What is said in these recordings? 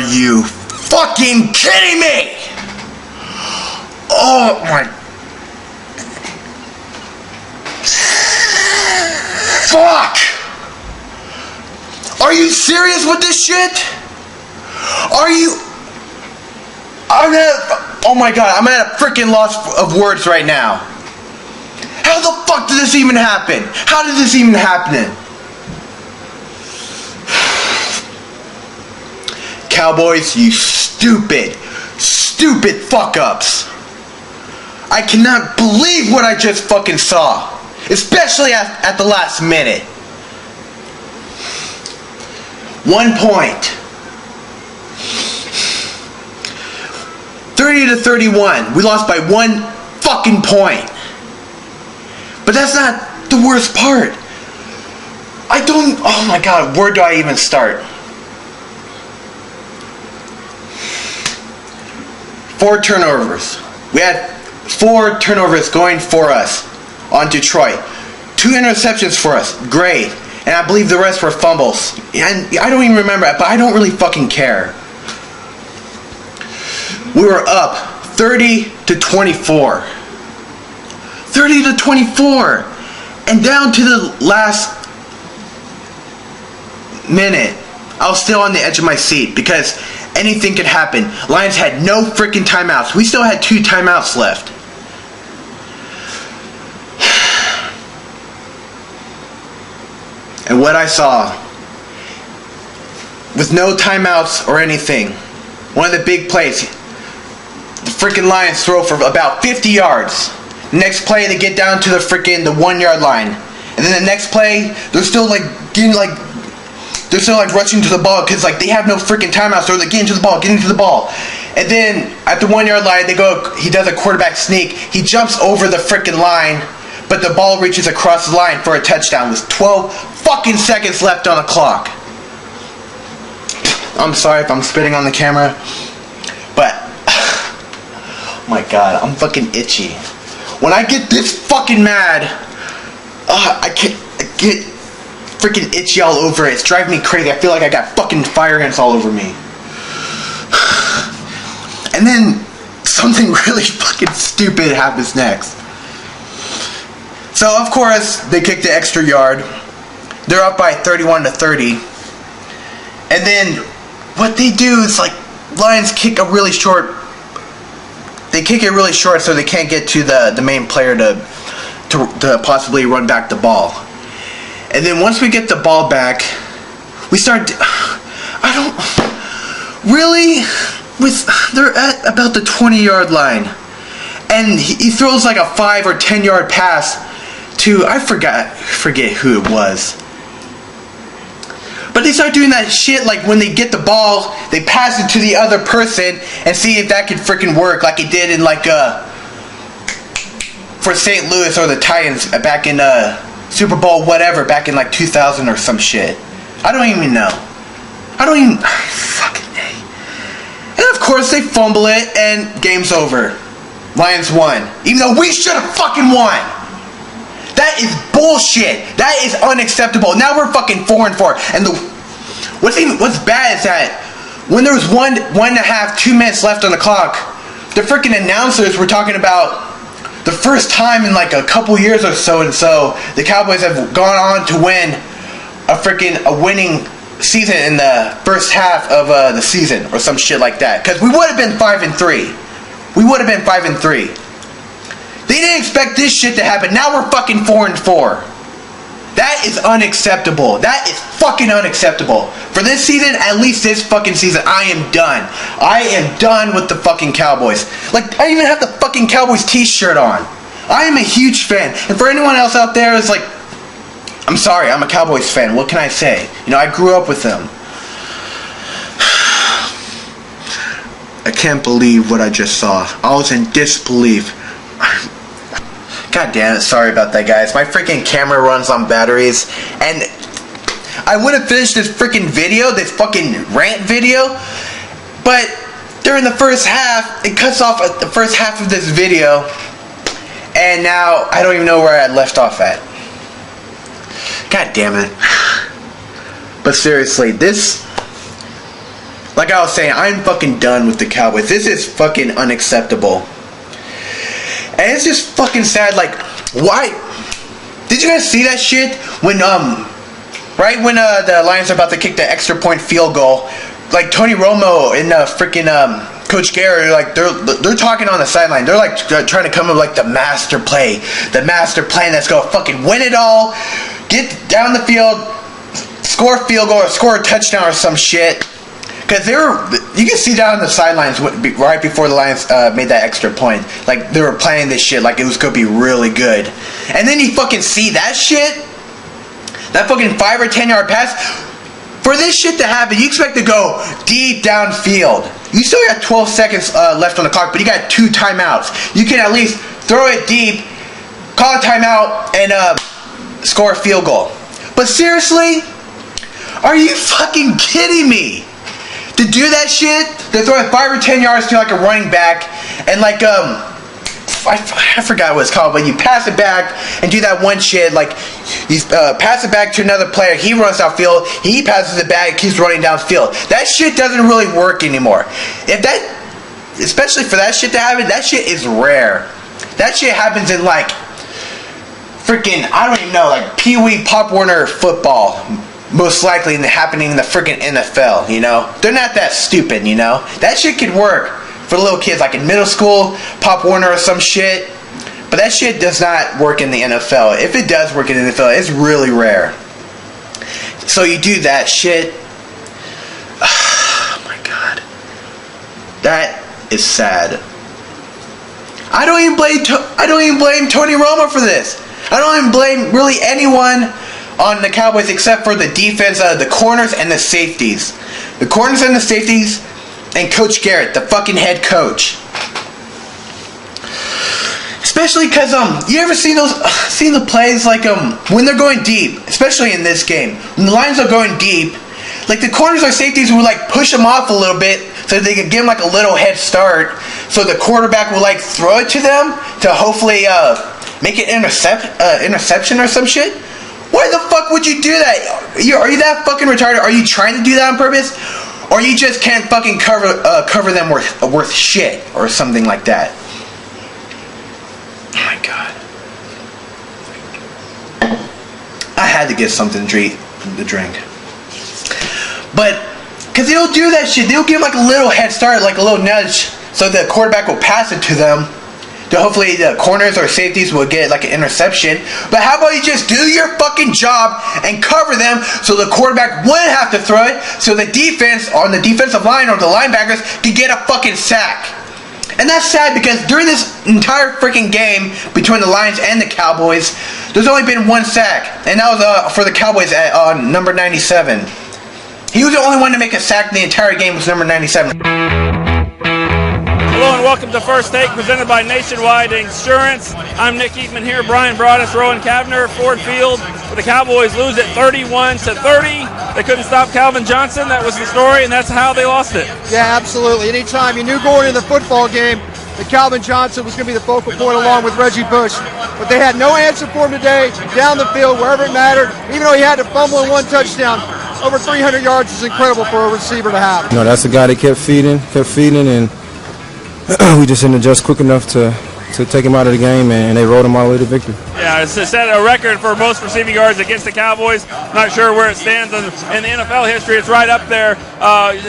you fucking kidding me? Oh my... Fuck! Are you serious with this shit? Are you... oh my god, I'm at a freaking loss of words right now. How the fuck did this even happen? How did this even happen? Cowboys, you stupid fuck-ups. I cannot believe what I just fucking saw. Especially at the last minute. 1 point. 30-31. We lost by 1 fucking point. But that's not the worst part. Oh my god, where do I even start? 4 turnovers. We had 4 turnovers going for us on Detroit. 2 interceptions for us. Great. And I believe the rest were fumbles. And I don't even remember it, but I don't really fucking care. We were up 30-24. 30-24. And down to the last minute, I was still on the edge of my seat because anything could happen. Lions had no freaking timeouts. We still had 2 timeouts left. And what I saw, with no timeouts or anything, one of the big plays, the freaking Lions throw for about 50 yards. The next play, they get down to the 1 yard line. And then the next play, they're still rushing to the ball because they have no freaking timeouts. So they're getting to the ball. And then at the 1 yard line, he does a quarterback sneak. He jumps over the freaking line, but the ball reaches across the line for a touchdown with 12 fucking seconds left on the clock. I'm sorry if I'm spitting on the camera, but oh my god, I'm fucking itchy. When I get this fucking mad, I get freaking itchy all over it. It's driving me crazy. I feel like I got fucking fire ants all over me. And then something really fucking stupid happens next. So of course they kick the extra yard. They're up by 31-30. And then what they do is Lions kick a really short. They kick it really short so they can't get to the main player to possibly run back the ball. And then once we get the ball back, we start. They're at about the 20-yard line, and he throws a 5 or 10 yard pass to I forget who it was. But they start doing that shit when they get the ball, they pass it to the other person and see if that could freaking work like it did in for St. Louis or the Titans back in Super Bowl whatever back in 2000 or some shit. I don't even know. Fucking A. And of course they fumble it and game's over. Lions won. Even though we should have fucking won. That is bullshit. That is unacceptable. Now we're fucking 4-4. And what's bad is that when there was 1.5, 2 minutes left on the clock, the freaking announcers were talking about the first time in a couple years or so, and so the Cowboys have gone on to win a winning season in the first half of the season or some shit like that. Because we would have been 5-3. We would have been 5-3. They didn't expect this shit to happen. Now we're fucking 4-4. That is unacceptable. That is fucking unacceptable. For this season, at least this fucking season, I am done. I am done with the fucking Cowboys. I even have the fucking Cowboys t-shirt on. I am a huge fan. And for anyone else out there who's I'm sorry, I'm a Cowboys fan. What can I say? I grew up with them. I can't believe what I just saw. I was in disbelief. God damn it, sorry about that, guys. My freaking camera runs on batteries, and I would have finished this freaking video, this fucking rant video, but during the first half, it cuts off at the first half of this video, and now I don't even know where I left off at. God damn it. But seriously, this, like I was saying, I'm fucking done with the Cowboys. This is fucking unacceptable. And it's just fucking sad. Like, why? Did you guys see that shit? When, right when the Lions are about to kick the extra point field goal, like Tony Romo and freaking Coach Garrett, like they're talking on the sideline. They're like trying to come up with like the master plan that's gonna fucking win it all, get down the field, score a field goal or score a touchdown or some shit. Because you can see down on the sidelines right before the Lions made that extra point, like they were planning this shit like it was gonna be really good. And then you fucking see that shit, that fucking 5 or 10 yard pass. For this shit to happen, you expect to go deep downfield. You still got 12 seconds left on the clock, but you got 2 timeouts. You can at least throw it deep, call a timeout, and score a field goal. But seriously, are you fucking kidding me? To do that shit, to throw it 5 or 10 yards to like a running back, and like I forgot what it's called, but you pass it back and do that one shit, like you pass it back to another player, he runs downfield, he passes it back, keeps running downfield. That shit doesn't really work anymore. If that, especially for that shit to happen, that shit is rare. That shit happens in like freaking, I don't even know, like Pee Wee Pop Warner football. Most likely happening in the freaking NFL, you know? They're not that stupid, you know? That shit could work for little kids like in middle school, Pop Warner or some shit. But that shit does not work in the NFL. If it does work in the NFL, it's really rare. So you do that shit. Oh my god. That is sad. I don't even blame Tony Romo for this. I don't even blame really anyone on the Cowboys except for the defense, the corners and the safeties. The corners and the safeties and Coach Garrett, the fucking head coach. Especially because you ever seen the plays like when they're going deep, especially in this game, when the Lions are going deep, like the corners or safeties will like push them off a little bit so that they can give them like a little head start, so the quarterback will like throw it to them to hopefully make an interception or some shit. Why the fuck would you do that? Are you that fucking retarded? Are you trying to do that on purpose? Or you just can't fucking cover them worth shit or something like that? Oh my god. I had to get something to drink. But, because they'll do that shit. They'll give them like a little head start, like a little nudge, so the quarterback will pass it to them. Hopefully the corners or safeties will get like an interception. But how about you just do your fucking job and cover them so the quarterback wouldn't have to throw it, so the defense on the defensive line or the linebackers can get a fucking sack. And that's sad because during this entire freaking game between the Lions and the Cowboys, there's only been 1 sack. And that was for the Cowboys at number 97. He was the only one to make a sack in the entire game, was number 97. Hello and welcome to First Take, presented by Nationwide Insurance. I'm Nick Eatman here, Brian Broaddus, Rowan Cavner, Ford Field. But the Cowboys lose it 31-30. They couldn't stop Calvin Johnson. That was the story, and that's how they lost it. Yeah, absolutely. Anytime you knew going into the football game that Calvin Johnson was going to be the focal point along with Reggie Bush. But they had no answer for him today, down the field, wherever it mattered. Even though he had to fumble in 1 touchdown, over 300 yards is incredible for a receiver to have. No, that's the guy that kept feeding, and we just didn't adjust quick enough to take him out of the game, and they rolled him all the way to victory. Yeah, it's set a record for most receiving yards against the Cowboys. Not sure where it stands in the NFL history. It's right up there.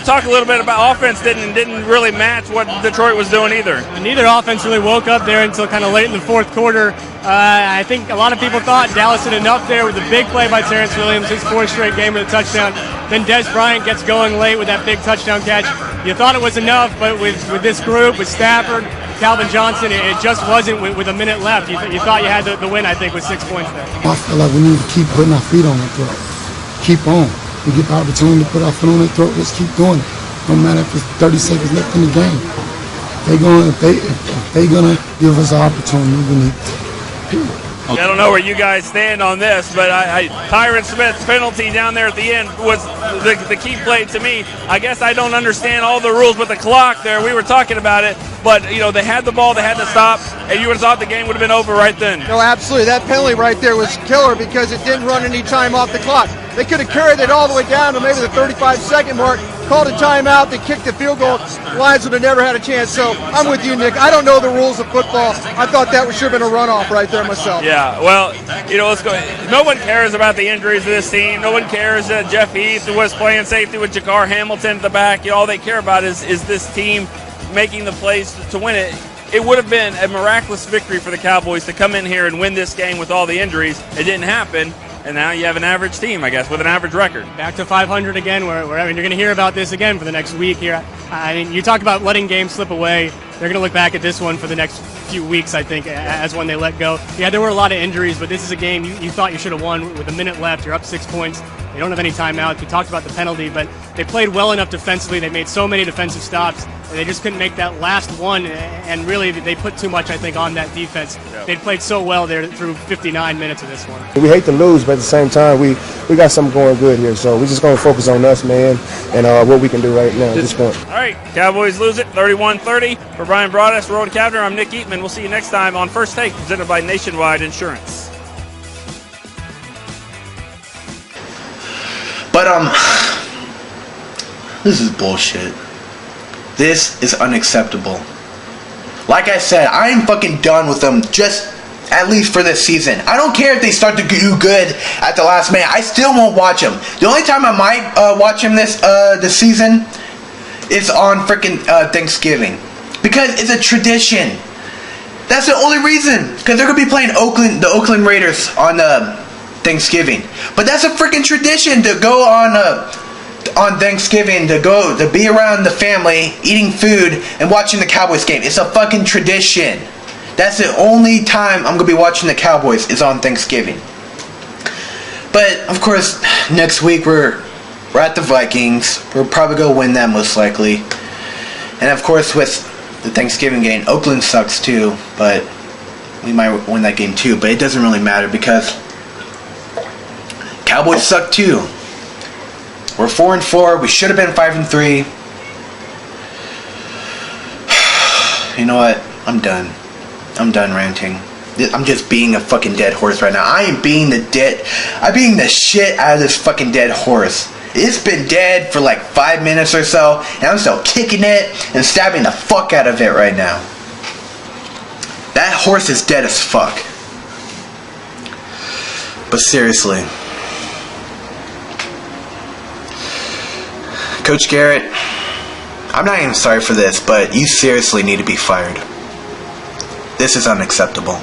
Talk a little bit about offense. Didn't really match what Detroit was doing either. Neither offense really woke up there until kind of late in the 4th quarter. I think a lot of people thought Dallas had enough there with a big play by Terrence Williams, his 4th straight game with a touchdown. Then Des Bryant gets going late with that big touchdown catch. You thought it was enough, but with this group, with Stafford, Calvin Johnson, it just wasn't with a minute left. You thought you had the win, I think, with 6 points there. I feel like we need to keep putting our feet on the throat. Keep on. We get the opportunity to put our foot on the throat, let's keep doing it. No matter if it's 30 seconds left in the game. If they're gonna give us an opportunity, we need to. I don't know where you guys stand on this, but Tyron Smith's penalty down there at the end was the key play to me. I guess I don't understand all the rules with the clock there. We were talking about it, but you know they had the ball, they had to stop, and you would have thought the game would have been over right then. No, absolutely. That penalty right there was killer because it didn't run any time off the clock. They could have carried it all the way down to maybe the 35-second mark, called a timeout, they kicked the field goal. The Lions would have never had a chance. So I'm with you, Nick. I don't know the rules of football. I thought that should have been a runoff right there myself. Yeah, well, let's go. No one cares about the injuries of this team. No one cares that Jeff Heath was playing safety with Jakar Hamilton at the back. All they care about is this team making the plays to win it. It would have been a miraculous victory for the Cowboys to come in here and win this game with all the injuries. It didn't happen, and now you have an average team, I guess, with an average record. Back to 500 again. You're going to hear about this again for the next week here. I mean, you talk about letting games slip away. They're going to look back at this one for the next few weeks, I think, as when they let go. Yeah, there were a lot of injuries, but this is a game you thought you should have won with a minute left. You're up 6 points. They don't have any timeouts. We talked about the penalty, but they played well enough defensively. They made so many defensive stops. They just couldn't make that last one, and really they put too much, I think, on that defense. Yep. They played so well there through 59 minutes of this one. We hate to lose, but at the same time, we got something going good here. So we're just going to focus on us, man, and what we can do right now at this point. All right, Cowboys lose it 31-30. For Brian Broaddus, Rowan Cavner, I'm Nick Eatman. We'll see you next time on First Take, presented by Nationwide Insurance. But this is bullshit. This is unacceptable. Like I said, I am fucking done with them, just at least for this season. I don't care if they start to do good at the last minute. I still won't watch them. The only time I might watch them this season is on freaking Thanksgiving, because it's a tradition. That's the only reason, because they're gonna be playing the Oakland Raiders on Thanksgiving. But that's a freaking tradition to go on Thanksgiving, to be around the family, eating food, and watching the Cowboys game. It's a fucking tradition. That's the only time I'm gonna be watching the Cowboys is on Thanksgiving. But of course, next week we're at the Vikings. We're probably gonna win that most likely. And of course, with the Thanksgiving game, Oakland sucks too, but we might win that game too. But it doesn't really matter because Cowboys suck too. We're 4-4. We should have been 5-3. You know what? I'm done. I'm done ranting. I'm just being a fucking dead horse right now. I'm being the shit out of this fucking dead horse. It's been dead for like 5 minutes or so, and I'm still kicking it and stabbing the fuck out of it right now. That horse is dead as fuck. But seriously, Coach Garrett, I'm not even sorry for this, but you seriously need to be fired. This is unacceptable.